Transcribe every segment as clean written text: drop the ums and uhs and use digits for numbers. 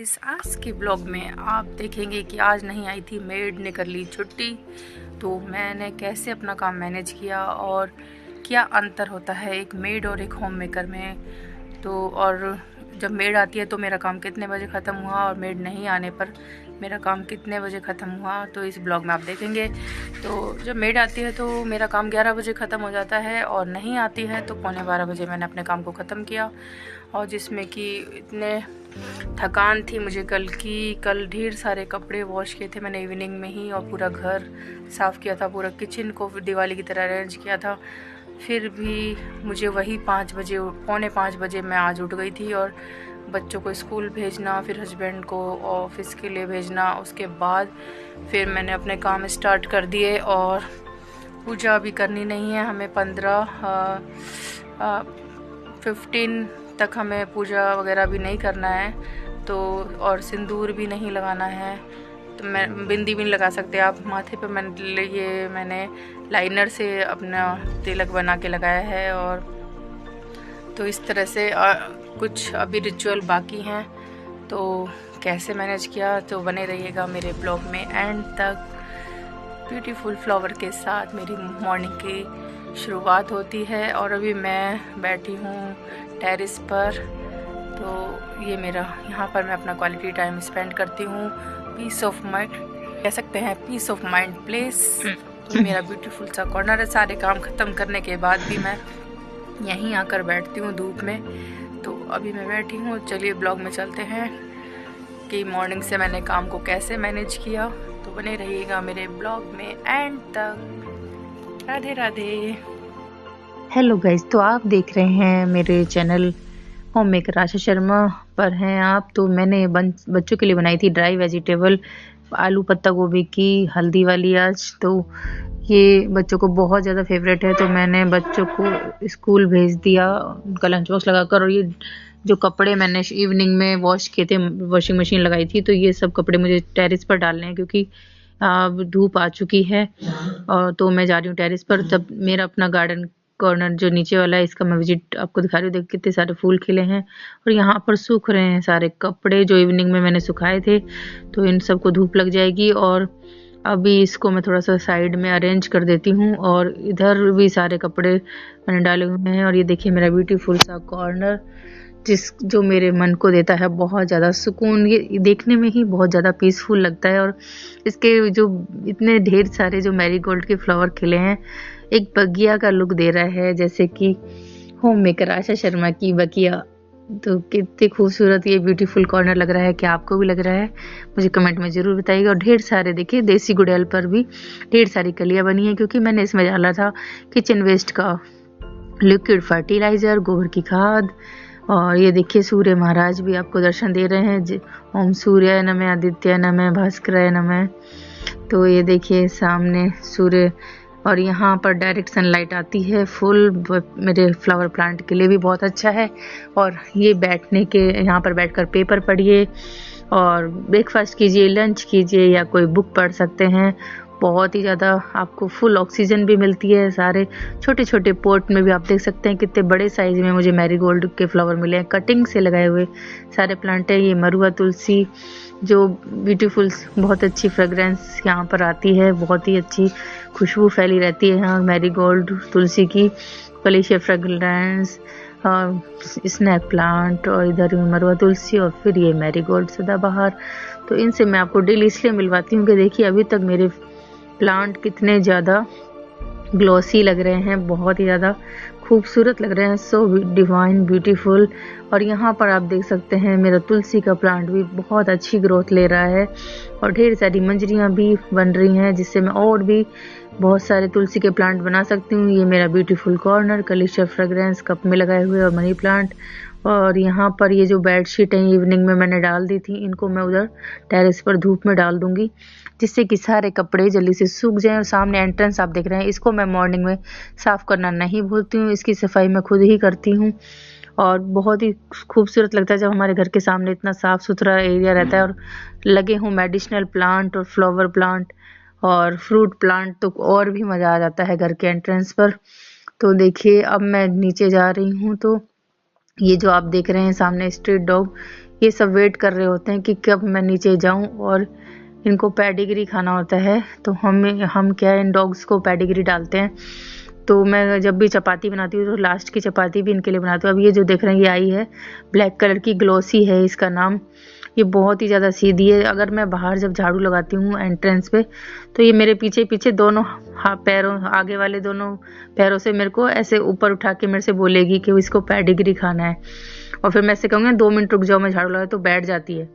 Guys, आज के blog में आप देखेंगे कि आज नहीं आई थी मेड ने कर ली छुट्टी। तो मैंने कैसे अपना काम मैनेज किया और क्या अंतर होता है एक मेड और एक होम मेकर में। तो और जब मेड आती है तो मेरा काम कितने बजे ख़त्म हुआ और मेड नहीं आने पर मेरा काम कितने बजे ख़त्म हुआ, तो इस ब्लॉग में आप देखेंगे। तो जब मेड आती है तो मेरा काम 11 बजे ख़त्म हो जाता है और नहीं आती है तो 11:15 बजे मैंने अपने काम को ख़त्म किया। और जिसमें कि इतने थकान थी मुझे कल ढेर सारे कपड़े वॉश किए थे मैंने इवनिंग में ही, और पूरा घर साफ़ किया था, पूरा किचन को दिवाली की तरह अरेंज किया था। फिर भी मुझे वही 5 बजे, 4:45 बजे मैं आज उठ गई थी। और बच्चों को स्कूल भेजना, फिर हस्बैंड को ऑफिस के लिए भेजना, उसके बाद फिर मैंने अपने काम स्टार्ट कर दिए। और पूजा अभी करनी नहीं है हमें, 15 तक हमें पूजा वगैरह भी नहीं करना है। तो और सिंदूर भी नहीं लगाना है, तो मैं बिंदी भी नहीं लगा सकते आप माथे पे। मैंने लाइनर से अपना तिलक बना के लगाया है। और तो इस तरह से कुछ अभी रिचुअल बाकी हैं, तो कैसे मैनेज किया तो बने रहिएगा मेरे ब्लॉग में एंड तक। ब्यूटीफुल फ्लावर के साथ मेरी मॉर्निंग की शुरुआत होती है और अभी मैं बैठी हूँ टेरेस पर। तो ये मेरा, यहाँ पर मैं अपना क्वालिटी टाइम स्पेंड करती हूँ। पीस ऑफ माइंड कह सकते हैं, पीस ऑफ माइंड प्लेस। तो मेरा ब्यूटीफुल सा कॉर्नर है। सारे काम ख़त्म करने के बाद भी मैं यहीं आकर बैठती हूँ धूप में। तो अभी मैं बैठी हूँ। चलिए ब्लॉग में चलते हैं कि मॉर्निंग से मैंने काम को कैसे मैनेज किया। तो बने रहिएगा मेरे ब्लॉग में एंड तक। राधे राधे। हेलो गाइस, तो आप देख रहे हैं मेरे चैनल होम मेकर आशा शर्मा पर हैं आप। तो मैंने बच्चों के लिए बनाई थी ड्राई वेजिटेबल आलू पत्ता गोभी की हल्दी वाली आज। तो ये बच्चों को बहुत ज़्यादा फेवरेट है, तो मैंने बच्चों को स्कूल भेज दिया उनका लंच बॉक्स लगाकर। और ये जो कपड़े मैंने इवनिंग में वॉश किए थे, वॉशिंग मशीन लगाई थी, तो ये सब कपड़े मुझे टेरेस पर डालने हैं क्योंकि धूप आ चुकी है। और तो मैं जा रही हूँ टेरेस पर। तब मेरा अपना गार्डन कॉर्नर जो नीचे वाला है, इसका मैं विजिट आपको दिखा रही हूँ। देख कितने सारे फूल खिले हैं और यहाँ पर सूख रहे हैं सारे कपड़े जो इवनिंग में मैंने सुखाए थे। तो इन सबको धूप लग जाएगी और अभी इसको मैं थोड़ा सा साइड में अरेंज कर देती हूँ। और इधर भी सारे कपड़े मैंने डाले हुए हैं। और ये देखिए मेरा ब्यूटीफुल सा कॉर्नर जो मेरे मन को देता है बहुत ज़्यादा सुकून। ये देखने में ही बहुत ज़्यादा पीसफुल लगता है। और इसके जो इतने ढेर सारे जो मैरीगोल्ड के फ्लावर खिले हैं, एक बगिया का लुक दे रहा है, जैसे कि होम मेकर आशा शर्मा की बगिया। तो कितनी खूबसूरत ये ब्यूटीफुल कॉर्नर लग रहा है। क्या आपको भी लग रहा है? मुझे कमेंट में ज़रूर बताइएगा। और ढेर सारे देखिए देसी गुड़ैल पर भी ढेर सारी कलियाँ बनी हैं, क्योंकि मैंने इसमें डाला था किचन वेस्ट का लिक्विड फर्टिलाइज़र, गोबर की खाद। और ये देखिए सूर्य महाराज भी आपको दर्शन दे रहे हैं। ओम सूर्याय नमः, आदित्याय नमः, भास्कराय नमः। तो ये देखिए सामने सूर्य, और यहाँ पर डायरेक्ट सनलाइट आती है फुल। मेरे फ्लावर प्लांट के लिए भी बहुत अच्छा है। और ये बैठने के, यहाँ पर बैठकर पेपर पढ़िए और ब्रेकफास्ट कीजिए, लंच कीजिए या कोई बुक पढ़ सकते हैं। बहुत ही ज़्यादा आपको फुल ऑक्सीजन भी मिलती है। सारे छोटे छोटे पॉट में भी आप देख सकते हैं कितने बड़े साइज़ में मुझे मैरीगोल्ड के फ्लावर मिले हैं, कटिंग से लगाए हुए सारे प्लांट हैं। ये मरुआ तुलसी जो ब्यूटीफुल, बहुत अच्छी फ्रेगरेंस यहाँ पर आती है, बहुत ही अच्छी खुशबू फैली रहती है यहाँ मैरीगोल्ड तुलसी की। कलेशिया फ्रेगरेंस और स्नैक प्लांट, और इधर मरुआ तुलसी, और फिर ये मैरीगोल्ड सदाबहार। तो इनसे मैं आपको डेली इसलिए मिलवाती हूँ कि देखिए अभी तक मेरे प्लांट कितने ज़्यादा ग्लॉसी लग रहे हैं, बहुत ही ज़्यादा खूबसूरत लग रहे हैं, सो डिवाइन ब्यूटीफुल। और यहाँ पर आप देख सकते हैं मेरा तुलसी का प्लांट भी बहुत अच्छी ग्रोथ ले रहा है और ढेर सारी मंजरियाँ भी बन रही हैं, जिससे मैं और भी बहुत सारे तुलसी के प्लांट बना सकती हूँ। ये मेरा ब्यूटीफुल कॉर्नर, कलिशा फ्रेगरेंस कप में लगाए हुए, और मनी प्लांट। और यहाँ पर ये जो बेड शीट है इवनिंग में मैंने डाल दी थी, इनको मैं उधर टेरेस पर धूप में डाल दूंगी, जिससे कि सारे कपड़े जल्दी से सूख जाएं। और सामने एंट्रेंस आप देख रहे हैं, इसको मैं मॉर्निंग में साफ़ करना नहीं भूलती हूँ। इसकी सफाई मैं खुद ही करती हूँ और बहुत ही खूबसूरत लगता है जब हमारे घर के सामने इतना साफ़ सुथरा एरिया रहता है और लगे हों मेडिसिनल प्लांट और फ्लावर प्लांट और फ्रूट प्लांट, तो और भी मज़ा आ जाता है घर के एंट्रेंस पर। तो देखिए अब मैं नीचे जा रही हूँ। तो ये जो आप देख रहे हैं सामने स्ट्रीट डॉग, ये सब वेट कर रहे होते हैं कि कब मैं नीचे जाऊं, और इनको पेडिग्री खाना होता है। तो हम क्या है, इन डॉग्स को पेडिग्री डालते हैं। तो मैं जब भी चपाती बनाती हूँ तो लास्ट की चपाती भी इनके लिए बनाती हूँ। अब ये जो देख रहे हैं ये आई है ब्लैक कलर की, ग्लॉसी है इसका नाम। ये बहुत ही ज़्यादा सीधी है। अगर मैं बाहर जब झाड़ू लगाती हूँ एंट्रेंस पे, तो ये मेरे पीछे पीछे दोनों पैरों, आगे वाले दोनों पैरों से मेरे को ऐसे ऊपर उठा के मेरे से बोलेगी कि इसको पेडिग्री खाना है। और फिर मैं ऐसे कहूँगी 2 मिनट रुक जाओ, मैं झाड़ू लगा, तो बैठ जाती है।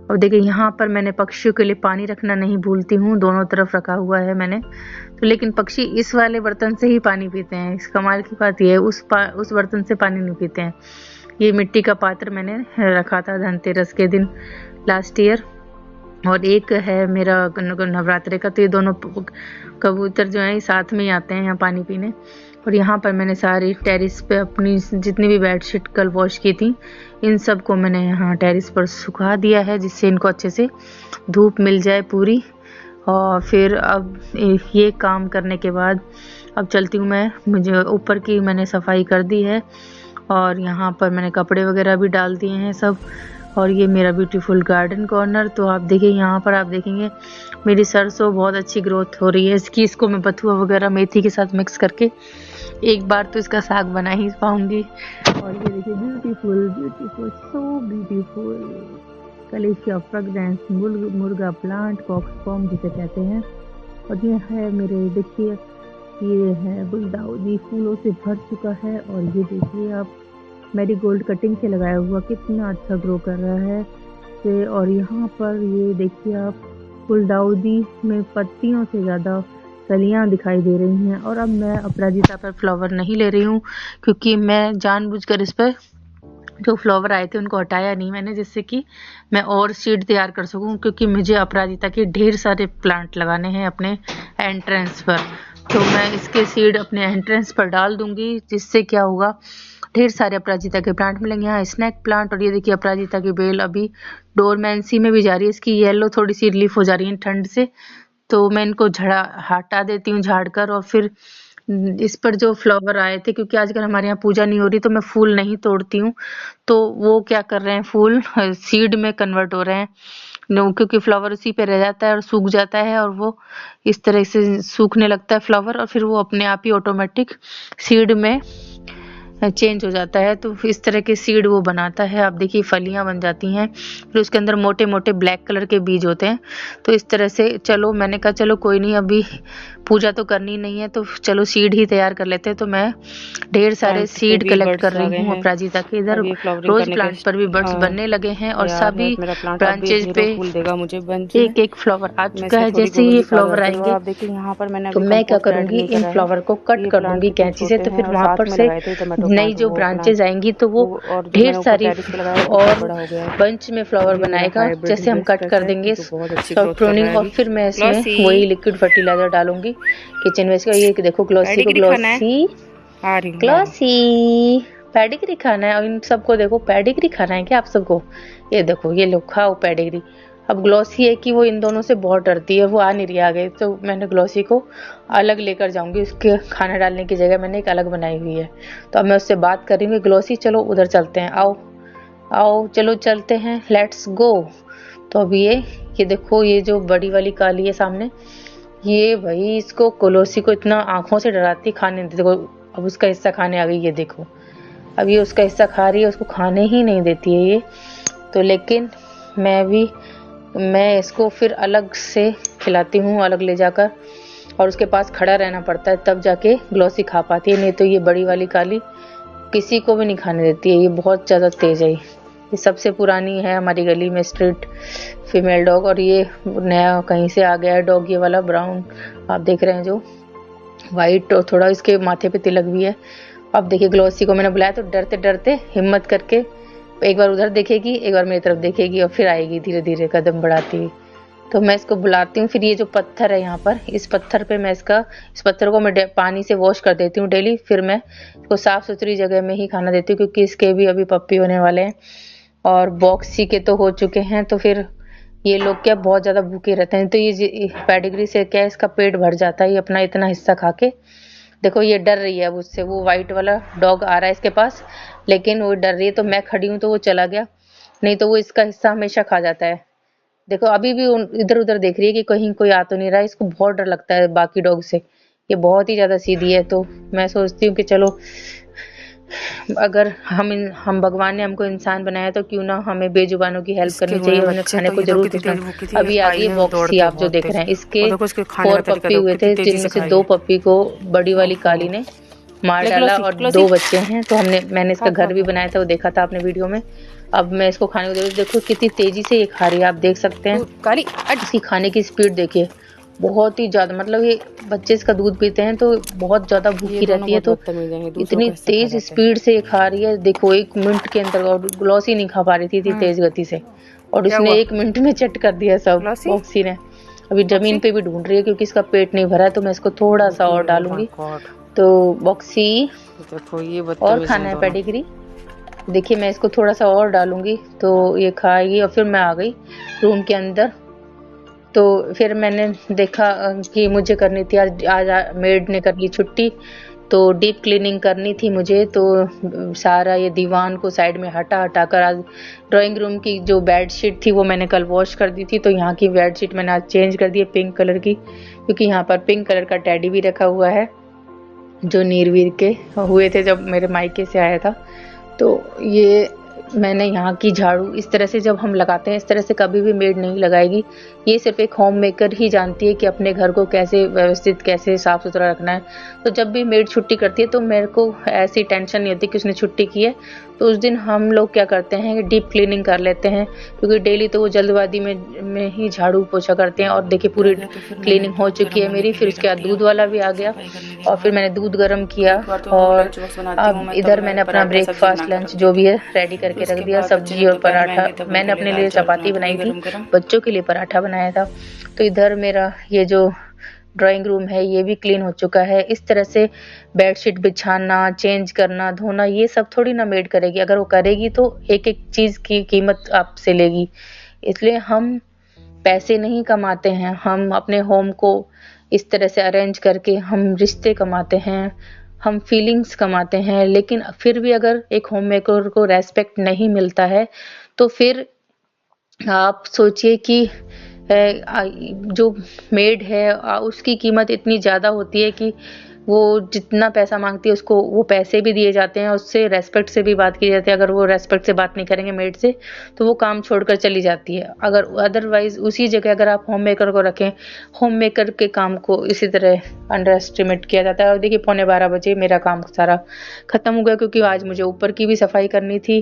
और देखिए यहाँ पर मैंने पक्षियों के लिए पानी रखना नहीं भूलती हूँ, दोनों तरफ रखा हुआ है मैंने। तो लेकिन पक्षी इस वाले बर्तन से ही पानी पीते हैं। इस कमाल की बात यह है, उस बर्तन से पानी नहीं पीते हैं। ये मिट्टी का पात्र मैंने रखा था धनतेरस के दिन लास्ट ईयर। और एक है मेरा नवरात्रे का। तो ये दोनों कबूतर जो हैं साथ में ही आते हैं यहाँ पानी पीने। और यहाँ पर मैंने सारी टेरिस पे अपनी जितनी भी बेडशीट कल वॉश की थी, इन सब को मैंने यहाँ टेरिस पर सुखा दिया है, जिससे इनको अच्छे से धूप मिल जाए पूरी। और फिर अब ये काम करने के बाद अब चलती हूँ मैं। मुझे ऊपर की मैंने सफाई कर दी है, और यहाँ पर मैंने कपड़े वगैरह भी डाल दिए हैं सब। और ये मेरा ब्यूटीफुल गार्डन कॉर्नर। तो आप देखिए यहाँ पर आप देखेंगे मेरी सरसों बहुत अच्छी ग्रोथ हो रही है इसकी। इसको मैं बथुआ वगैरह मेथी के साथ मिक्स करके एक बार तो इसका साग बना ही पाऊंगी। और ये देखिए beautiful beautiful so beautiful celosia fragrance मुर्गा प्लांट, कॉक्सकॉम जिसे कहते हैं। और ये है मेरे, देखिए ये है गुलदाउदी फूलों से भर चुका है। और ये देखिए आप मैरीगोल्ड कटिंग से लगाया हुआ कितना अच्छा ग्रो कर रहा है से। और यहाँ पर ये देखिए आप गुलदाउदी में पत्तियों से ज़्यादा कलियाँ दिखाई दे रही हैं। और अब मैं अपराजिता पर फ्लावर नहीं ले रही हूँ, क्योंकि मैं जानबूझकर इस पर जो फ्लावर आए थे उनको हटाया नहीं मैंने, जिससे कि मैं और सीड तैयार कर सकूं। क्योंकि मुझे अपराजिता के ढेर सारे प्लांट लगाने हैं अपने एंट्रेंस पर। तो मैं इसके सीड अपने एंट्रेंस पर डाल दूंगी, जिससे क्या होगा, ढेर सारे अपराजिता के प्लांट मिलेंगे। यहाँ स्नैक प्लांट। और ये देखिए अपराजिता की बेल अभी डोरमेंसी में भी जा रही है। इसकी येलो थोड़ी सी रिलीफ हो जा रही है ठंड से। तो मैं इनको हटा देती हूँ झाड़ कर। और फिर इस पर जो फ्लावर आए थे, क्योंकि आजकल हमारे यहाँ पूजा नहीं हो रही, तो मैं फूल नहीं तोड़ती हूँ। तो वो क्या कर रहे हैं, फूल सीड में कन्वर्ट हो रहे हैं। क्योंकि फ्लावर उसी पे रह जाता है और सूख जाता है, और वो इस तरह से सूखने लगता है फ्लावर, और फिर वो अपने आप ही ऑटोमेटिक सीड में चेंज हो जाता है। तो इस तरह के सीड वो बनाता है। आप देखिए फलियां बन जाती हैं, फिर उसके अंदर मोटे मोटे ब्लैक कलर के बीज होते हैं। तो इस तरह से चलो मैंने कहा चलो कोई नहीं, अभी पूजा तो करनी नहीं है, तो चलो सीड ही तैयार कर लेते हैं। तो मैं ढेर सारे सीड कलेक्ट कर रही हूँ अपराजिता के। इधर रोज प्लांट पर भी बर्ड्स बनने लगे हैं, और सभी ब्रांचेज पे एक एक फ्लावर आ चुका है। जैसे ये फ्लावर आएंगे यहाँ पर मैंने तो मैं क्या करूंगी, इन फ्लावर को कट कर दूंगी कैंची से। तो फिर वहां पर से नई जो ब्रांचेज आएंगी तो वो ढेर सारी और बंच में फ्लावर बनाएगा। जैसे हम कट कर देंगे सॉफ्ट प्रूनिंग, और फिर मैं इसमें वही लिक्विड फर्टिलाइजर डालूंगी किचन वेस्ट का। ये देखो ग्लॉसी को ग्लॉसी पेडिग्री खाना है। और इन सबको देखो पेडिग्री खाना है क्या आप सबको? ये देखो ये लो खाओ पेडिग्री। अब ग्लॉसी है कि वो इन दोनों से बहुत डरती है, वो आ नहीं रही आगे। तो मैंने ग्लॉसी को अलग लेकर जाऊंगी, उसके खाना डालने की जगह मैंने एक अलग बनाई हुई है। तो अब मैं उससे बात कर रही हूँ, ग्लॉसी चलो उधर चलते हैं, आओ आओ चलो चलते हैं, लेट्स गो। तो अब ये देखो ये जो बड़ी वाली काली है सामने, ये भाई इसको ग्लॉसी को इतना आंखों से डराती, खाने नहीं। देखो अब उसका हिस्सा खाने आ गई, ये देखो अब ये उसका हिस्सा खा रही है, उसको खाने ही नहीं देती है ये। तो लेकिन मैं इसको फिर अलग से खिलाती हूँ, अलग ले जाकर, और उसके पास खड़ा रहना पड़ता है, तब जाके ग्लॉसी खा पाती है। नहीं तो ये बड़ी वाली काली किसी को भी नहीं खाने देती है, ये बहुत ज़्यादा तेज है। ये सबसे पुरानी है हमारी गली में स्ट्रीट फीमेल डॉग। और ये नया कहीं से आ गया है डॉग, ये वाला ब्राउन आप देख रहे हैं जो वाइट, और थोड़ा इसके माथे पे तिलक भी है। अब देखिए ग्लॉसी को मैंने बुलाया तो डरते डरते हिम्मत करके एक बार उधर देखेगी, एक बार मेरी तरफ देखेगी, और फिर आएगी धीरे धीरे कदम बढ़ाती हुई। तो मैं इसको बुलाती हूँ। फिर ये जो पत्थर है यहाँ पर, इस पत्थर पे मैं इस पत्थर को मैं पानी से वॉश कर देती हूँ डेली। फिर मैं इसको साफ सुथरी जगह में ही खाना देती हूँ, क्योंकि इसके भी अभी पप्पी होने वाले हैं, और बॉक्सी के तो हो चुके हैं। तो फिर ये लोग क्या बहुत ज़्यादा भूखे रहते हैं। तो ये पेडिग्री से क्या इसका पेट भर जाता है, ये अपना इतना हिस्सा खा के। देखो ये डर रही है अब उससे, वो वाइट वाला डॉग आ रहा है इसके पास, लेकिन वो डर रही है। तो मैं खड़ी हूँ तो वो चला गया। नहीं तो वो इसका हिस्सा हमेशा खा जाता है। देखो अभी भी इधर उधर देख रही है कि कहीं कोई आ तो नहीं रहा है। इसको बहुत डर लगता है बाकी डॉग से, ये बहुत ही ज्यादा सीधी है। तो मैं सोचती हूँ कि चलो, अगर हम भगवान ने हमको इंसान बनाया तो क्यों ना हमें बेजुबानों की हेल्प इसके करनी हुए चाहिए, हैं उन्हें बच्चे, खाने तो को ये देखो जरूर कितनी पूछना। तेज भूखी थी, अभी आई आगे है दौड़ बॉक्सी के आप जो बहुत देख तेज। रहे हैं, और इसके देखो इसके खाने का 4 तरीका पप्पी देखो हुए कितनी थे, तेजी जिनमें से से खाई 2 है। पप्पी को बड़ी वाली ओहो, काली ने मार ले डाला क्लोसी और क्लोसी, 2 बच्चे हैं। तो मैंने इसका खा खा घर भी खा। बनाया था, वो देखा था आपने वीडियो में। अब मैं इसको खाने को दे रही हूँ। देखो कितनी तेजी से ये खा रही है, आप देख सकते हैं। तू काली अट। इसकी खाने की स्पीड देखिए, बहुत ही ज्यादा। मतलब ये बच्चे इसका दूध पीते हैं तो बहुत ज्यादा ये भूखी दोनों रहती है, बहुत तो बदतमीज हैं, ये दूसरों इतनी का हिस्सा खा तेज जाते हैं। स्पीड से ये खा रही है। देखो 1 मिनट के अंदर, और ग्लॉसी नहीं खा पा रही थी इतनी तेज गति से, और क्या इसने हुआ 1 मिनट में चट कर दिया सब ग्लोसी बॉक्सी ने। अभी जमीन बॉक्सी? पे भी ढूंढ रही है क्योंकि इसका पेट नहीं भरा है, तो मैं इसको थोड़ा सा भूखी और है, ओ माय डालूंगी। गॉड। तो बॉक्सी, देखो ये और बदतमीज खाना हैं है दोनों। पेडिग्री। देखिए मैं इसको थोड़ा सा और डालूंगी तो ये खाएगी। और फिर मैं आ गई रूम के अंदर। तो फिर मैंने देखा कि मुझे करनी थी आज मेड ने कर ली छुट्टी, तो डीप क्लीनिंग करनी थी मुझे। तो सारा ये दीवान को साइड में हटा हटा कर, आज ड्राइंग रूम की जो बेड शीट थी वो मैंने कल वॉश कर दी थी, तो यहाँ की बेड शीट मैंने आज चेंज कर दी है पिंक कलर की, क्योंकि यहाँ पर पिंक कलर का टेडी भी रखा हुआ है जो नीरवीर के हुए थे जब मेरे मायके से आया था। तो ये मैंने यहाँ की झाड़ू इस तरह से जब हम लगाते हैं, इस तरह से कभी भी मेड नहीं लगाएगी। ये सिर्फ एक होम मेकर ही जानती है कि अपने घर को कैसे व्यवस्थित, कैसे साफ सुथरा रखना है। तो जब भी मेड छुट्टी करती है तो मेरे को ऐसी टेंशन नहीं होती कि उसने छुट्टी की है। तो उस दिन हम लोग क्या करते हैं, डीप क्लीनिंग कर लेते हैं, क्योंकि डेली तो वो जल्दबाजी में ही झाड़ू पोछा करते हैं। और देखिए पूरी तो फिर मैंने क्लीनिंग हो दूध चुकी गर्म है होने मेरी। के फिर लिए उसके रख बाद दिया। दूध वाला भी आ गया, सफाई करने के और फिर बाद मैंने दूध गर्म किया। एक बार तो और लंच बॉक्स बनाती हूँ अब मैं, तब इधर मैं मैंने अपना पराठा सब्जी बना ब्रेकफास्ट कर लंच रख जो देती भी हूँ। है रेडी फिर करके रख उसके दिया, बाद बच्चे ने सब्जी और दोपहर में पराठा। आएंगे तब मैंने उनके लिए अपने दाल लिए चावल चपाती बना बनाई दूंगी थी, गरम गरम। बच्चों के लिए पराठा बनाया था। तो इधर मेरा ये जो ड्राइंग रूम है ये भी क्लीन हो चुका है। इस तरह से बेडशीट बिछाना, चेंज करना, धोना, ये सब थोड़ी ना मेड करेगी। अगर वो करेगी तो एक एक चीज की कीमत आपसे लेगी। इसलिए हम पैसे नहीं कमाते हैं, हम अपने होम को इस तरह से अरेंज करके हम रिश्ते कमाते हैं, हम फीलिंग्स कमाते हैं। लेकिन फिर भी अगर एक होम मेकर को रेस्पेक्ट नहीं मिलता है तो फिर आप सोचिए कि जो मेड है उसकी कीमत इतनी ज़्यादा होती है कि वो जितना पैसा मांगती है उसको वो पैसे भी दिए जाते हैं, उससे रेस्पेक्ट से भी बात की जाती है। अगर वो रेस्पेक्ट से बात नहीं करेंगे मेड से तो वो काम छोड़कर चली जाती है। अगर अदरवाइज उसी जगह अगर आप होम मेकर को रखें, होम मेकर के काम को इसी तरह अंडर एस्टिमेट किया जाता है। और देखिए 11:15 मेरा काम सारा खत्म हो गया, क्योंकि आज मुझे ऊपर की भी सफाई करनी थी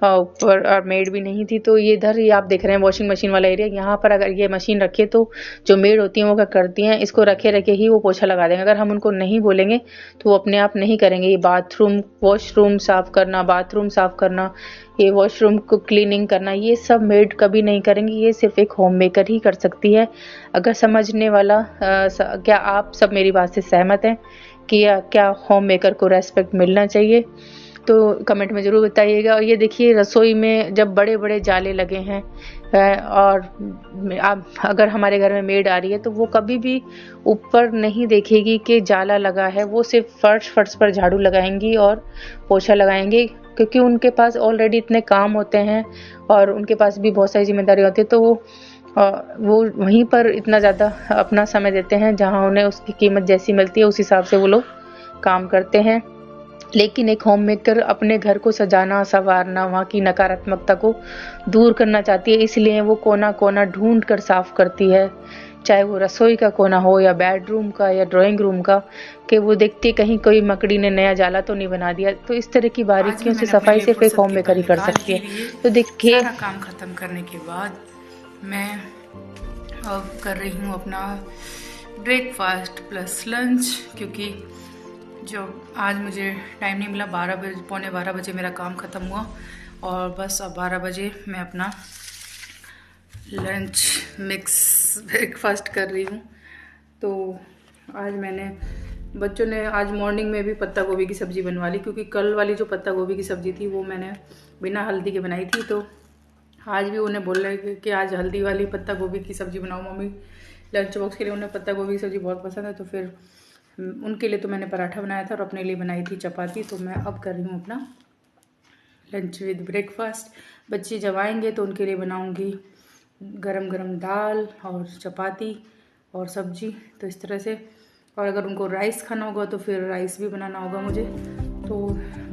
और मेड भी नहीं थी। तो ये इधर ही आप देख रहे हैं वॉशिंग मशीन वाला एरिया। यहाँ पर अगर ये मशीन रखे तो जो मेड होती हैं वो क्या करती हैं, इसको रखे रखे ही वो पोछा लगा देंगे। अगर हम उनको नहीं बोलेंगे तो वो अपने आप नहीं करेंगे। ये बाथरूम, वॉशरूम साफ करना, बाथरूम साफ करना, ये वॉशरूम को क्लीनिंग करना, ये सब मेड कभी नहीं करेंगी। ये सिर्फ एक होम मेकर ही कर सकती है। अगर समझने वाला क्या आप सब मेरी बात से सहमत हैं कि क्या होम मेकर को रेस्पेक्ट मिलना चाहिए? तो कमेंट में ज़रूर बताइएगा। और ये देखिए रसोई में जब बड़े बड़े जाले लगे हैं, और आप अगर हमारे घर में मेड आ रही है तो वो कभी भी ऊपर नहीं देखेगी कि जाला लगा है। वो सिर्फ फर्श पर झाड़ू लगाएंगी और पोछा लगाएंगे, क्योंकि उनके पास ऑलरेडी इतने काम होते हैं और उनके पास भी बहुत सारी जिम्मेदारी होती है। तो वो वहीं पर इतना ज़्यादा अपना समय देते हैं जहाँ उन्हें उसकी कीमत जैसी मिलती है उस हिसाब से वो लोग काम करते हैं। लेकिन एक होम मेकर अपने घर को सजाना, संवारना, वहाँ की नकारात्मकता को दूर करना चाहती है, इसलिए वो कोना कोना ढूंढ कर साफ करती है। चाहे वो रसोई का कोना हो या बेडरूम का या ड्राइंग रूम का, कि वो देखती है कहीं कोई मकड़ी ने नया जाला तो नहीं बना दिया। तो इस तरह की आज भी बारीकियों से मैंने अपने सफाई लिए सिर्फ एक फुर्सत होम के मेकर पल ही कर निकाल सकती के है। लिए तो देखिए सारा काम ख़त्म करने के बाद मैं अब कर रही हूँ अपना ब्रेकफास्ट प्लस लंच, क्योंकि जो आज मुझे टाइम नहीं मिला, 12 मेरा काम ख़त्म हुआ और बस अब 12 बजे मैं अपना लंच मिक्स ब्रेकफास्ट कर रही हूँ। तो आज मैंने बच्चों ने आज मॉर्निंग में भी पत्ता गोभी की सब्ज़ी बनवा ली, क्योंकि कल वाली जो पत्ता गोभी की सब्ज़ी थी वो मैंने बिना हल्दी के बनाई थी। तो आज भी उन्हें बोल रहे कि आज हल्दी वाली पत्ता गोभी की सब्ज़ी बनाओ मम्मी। लंच बॉक्स के लिए उन्हें पत्ता गोभी की सब्ज़ी बहुत पसंद है। तो फिर उनके लिए तो मैंने पराठा बनाया था और अपने लिए बनाई थी चपाती। तो मैं अब कर रही हूँ अपना लंच विद ब्रेकफास्ट। बच्चे जब आएंगे तो उनके लिए बनाऊंगी गरम गरम दाल और चपाती और सब्जी, तो इस तरह से। और अगर उनको राइस खाना होगा तो फिर राइस भी बनाना होगा मुझे, तो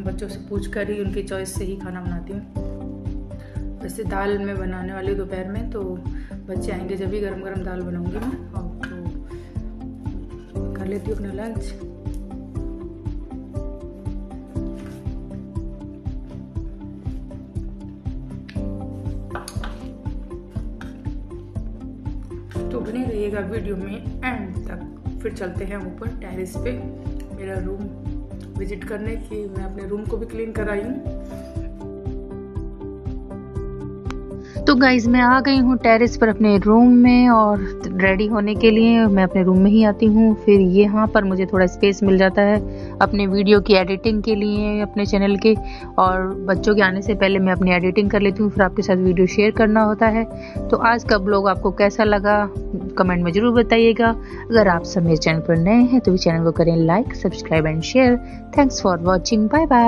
बच्चों से पूछ कर ही उनकी चॉइस से ही खाना बनाती हूँ। वैसे दाल मैं बनाने वाली हूँ दोपहर में, तो बच्चे आएंगे जब भी गरम गरम दाल बनाऊंगी मैं। और तो कर लेती हूँ अपना लंच। तो बने रहिएगा वीडियो में एंड तक। फिर चलते हैं ऊपर टेरेस पे मेरा रूम विजिट करने की। मैं अपने रूम को भी क्लीन कराई हूँ। तो गाइज मैं आ गई हूँ टेरेस पर अपने रूम में, और रेडी होने के लिए मैं अपने रूम में ही आती हूँ। फिर यहाँ पर मुझे थोड़ा स्पेस मिल जाता है अपने वीडियो की एडिटिंग के लिए अपने चैनल के, और बच्चों के आने से पहले मैं अपनी एडिटिंग कर लेती हूँ, फिर आपके साथ वीडियो शेयर करना होता है। तो आज का ब्लॉग आपको कैसा लगा कमेंट में ज़रूर बताइएगा। अगर आप सब मेरे चैनल पर नए हैं तो चैनल को करें like, subscribe and share. Thanks for watching, bye bye.